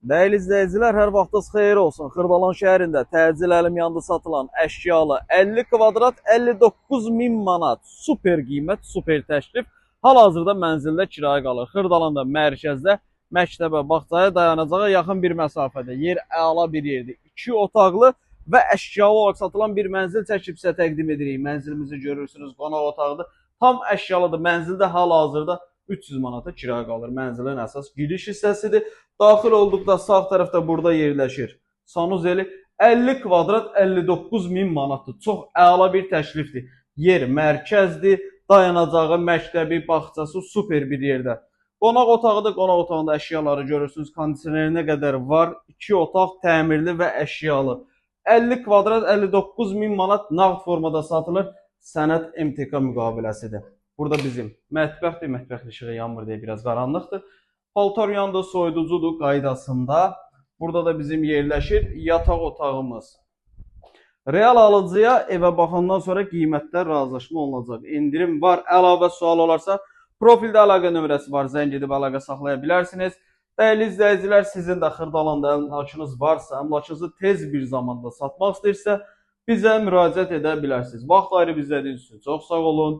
Dəyərli izləyicilər, hər vaxtınız xeyir olsun. Xırdalan şəhərində təcil əlim yanında satılan əşyalı 50 kvadrat 59 min manat super qiymət, super təklif hal-hazırda mənzildə kirayə qalır. Xırdalanda mərkəzdə məktəbə, bağçaya, dayanacağa yaxın bir məsafədə yer əla bir yerdir. 2 otaqlı və əşyalı olaraq satılan bir mənzil çəkib sizə təqdim edirik. Mənzilimizi görürsünüz, qonaq otağıdır. Tam əşyalıdır. Mənzildə hal-hazırda 300 manata kirayə qalır. Mənzilin əsas giriş hissəsidir. Daxil olduqda sağ tərəfdə burada yerləşir. Sanuzeli 50 kvadrat 59 min manatdır. Çox əla bir təklifdir. Yer mərkəzdir. Dayanacağı, məktəbi, bağçası super bir yerdə. Qonaq otağıdır. Qonaq otağında əşyaları görürsünüz. Kondisionerinə qədər var. 2 otaq təmirli və əşyalı. 50 kvadrat 59 min manat nağd formada satılır. Sənəd MTK müqaviləsidir. Burada bizim mətbəxdir. Mətbəx işığı yanmır deyə biraz qaranlıqdır. Paltar yanında soyuducudur qaydasında. Burada da bizim yerləşir yataq otağımız. Real alıcıya evə baxandan sonra qiymətlər razılaşma olunacaq. İndirim var. Əlavə sual olarsa profildə əlaqə nömrəsi var. Zəng edib əlaqə saxlaya bilərsiniz. Dəyərli izləyicilər, sizin də Xırdalanda əmlakınız varsa, əmlakınızı tez bir zamanda satmaq istəyirsə, bizə müraciət edə bilərsiniz. Vaxt ayırıb izlədiyiniz üçün çox sağ olun.